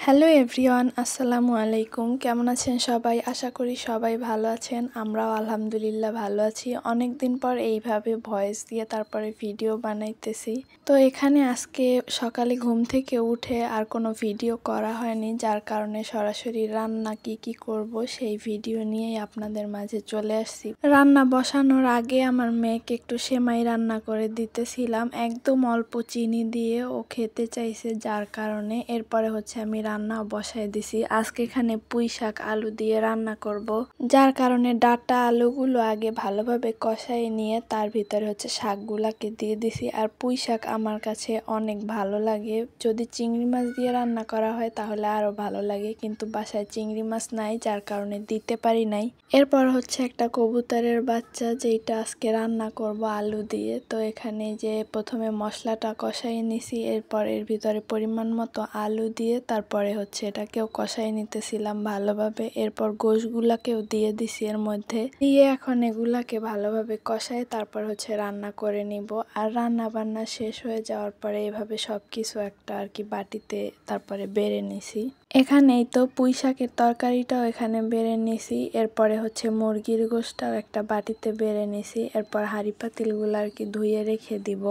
Hello everyone, আসসালামু আলাইকুম। কেমন আছেন সবাই? আশা করি সবাই ভালো আছেন। আমরাও আলহামদুলিল্লাহ ভালো আছি। অনেক দিন পর এইভাবে ভয়েস দিয়ে তারপরে ভিডিও বানাইতেছি। তো এখানে আজকে সকালে ঘুম থেকে উঠে আর কোনো ভিডিও করা হয়নি, যার কারণে সরাসরি রান্না কি করব সেই ভিডিও নিয়েই আপনাদের মাঝে চলে আসছি। রান্না বসানোর আগে আমার মেয়েকে একটু সেমাই রান্না করে দিতেছিলাম, একদম অল্প চিনি দিয়ে। ও খেতে চাইছে, যার কারণে এরপরে আমি রান্না বসায় দিছি। আজকে এখানে পুঁই শাক আলু দিয়ে রান্না করব, যার কারণে ডাটা আলুগুলো আগে ভালোভাবে কষাই নিয়ে তার ভিতরে শাকগুলাকে দিয়ে দিছি। আর পুঁই শাক আমার কাছে অনেক ভালো লাগে। যদি চিংড়ি মাছ দিয়ে রান্না করা হয় তাহলে আরো ভালো লাগে, কিন্তু বাসায় চিংড়ি মাছ নাই, যার কারণে দিতে পারি নাই। এরপর একটা কবুতরের বাচ্চা, যেটা আজকে রান্না করব আলু দিয়ে। তো এখানে যে প্রথমে মশলাটা কষাই নিছি, এরপর এর ভিতরে পরিমাণ মতো আলু দিয়ে তারপরে এটাকেও কষাই নিতেছিলাম ভালোভাবে। এরপর গোশগুলাকেও দিয়ে দিছি এর মধ্যে দিয়ে, এখন এগুলাকে ভালোভাবে কষাই তারপর রান্না করে নিব। আর রান্না বান্না শেষ হয়ে যাওয়ার পরে এভাবে সবকিছু একটা বাটিতে তারপরে বেড়ে নিছি। এখানেই তো পুঁই শাকের তরকারিটাও এখানে বেড়ে নিছি। এরপরে মুরগির গোশটাও একটা বাটিতে বেড়ে নিছি। এরপর হাঁড়ি পাতিলগুলো ধুয়ে রেখে দিব।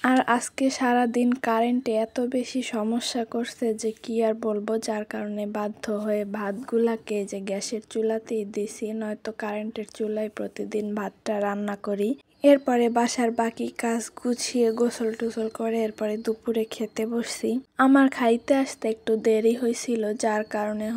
আর আজকে সারাদিন কারেন্টে এত বেশি সমস্যা করছে যে কি আর বলবো, যার কারণে বাধ্য হয়ে ভাতগুলাকে যে গ্যাসের চুলাতেই দিছি, নয়তো কারেন্টের চুলায় প্রতিদিন ভাতটা রান্না করি। এরপরে বাসার বাকি কাজ গুছিয়ে গোসল টুসল করে এরপরে দুপুরে খেতে বসছি। আমার খাইতে আসতে একটু দেরি হয়েছিল, যার কারণে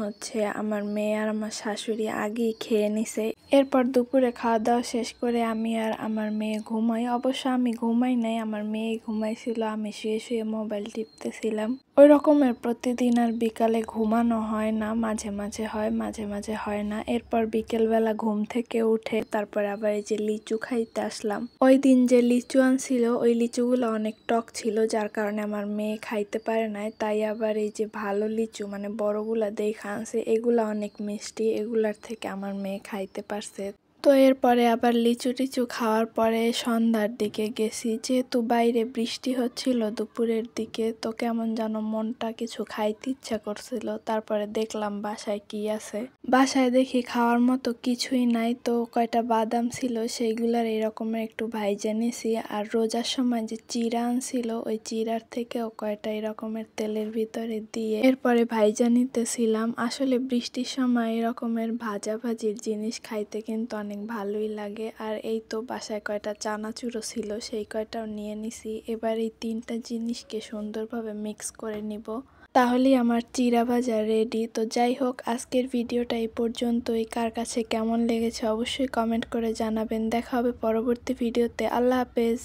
আমার মেয়ে আর আমার শাশুড়ি আগেই খেয়ে নিছে। এরপর দুপুরে খাওয়া দাওয়া শেষ করে আমি আর আমার মেয়ে ঘুমাই। অবশ্য আমি ঘুমাই নাই, আমার মেয়ে ঘুমাইছিল, আমি শুয়ে শুয়ে মোবাইল টিপতেছিলাম। ওই রকমের প্রতিদিন আর বিকালে ঘুমানো হয় না, মাঝে মাঝে হয়, মাঝে মাঝে হয় না। এরপর বিকেলবেলা ঘুম থেকে উঠে তারপরে আবার এই যে লিচু খাইতে আসলাম। ওই দিন যে লিচু আনছিল ওই লিচুগুলো অনেক টক ছিল, যার কারণে আমার মেয়ে খাইতে পারে নাই। তাই আবার এই যে ভালো লিচু মানে বড়গুলা দেখা আনছে, এগুলা অনেক মিষ্টি, এগুলার থেকে আমার মেয়ে খাইতে পারছে। তো এরপরে আবার লিচু টিচু খাওয়ার পরে সন্ধ্যার দিকে গেছি। যেহেতু বাইরে বৃষ্টি হচ্ছিল দুপুরের দিকে, তো কেমন যেন মনটা কিছু খাইতে ইচ্ছা করছিল। তারপরে দেখলাম বাসায় কি আছে। বাসায় দেখি খাওয়ার মতো কিছুই নাই। তো কয়টা বাদাম ছিল, সেইগুলার এরকমের একটু ভাইজা নিছি। আর রোজার সময় যে চিড়া আনছিল, ওই চিড়ার থেকেও কয়টা এরকমের তেলের ভিতরে দিয়ে এরপরে ভাইজা নিতেছিলাম। আসলে বৃষ্টির সময় এরকমের ভাজা ভাজির জিনিস খাইতে কিন্তু অনেক ভালোই লাগে। আর এই তো বাসায় কয়টা চানাচুরও ছিল, সেই কয়টাও নিয়ে নিছি। এবার এই তিনটা জিনিসকে সুন্দরভাবে মিক্স করে নিব, তাহলেই আমার চিড়া ভাজা রেডি। তো যাই হোক, আজকের ভিডিওটা এই পর্যন্তই। কার কাছে কেমন লেগেছে অবশ্যই কমেন্ট করে জানাবেন। দেখা হবে পরবর্তী ভিডিওতে। আল্লাহ হাফেজ।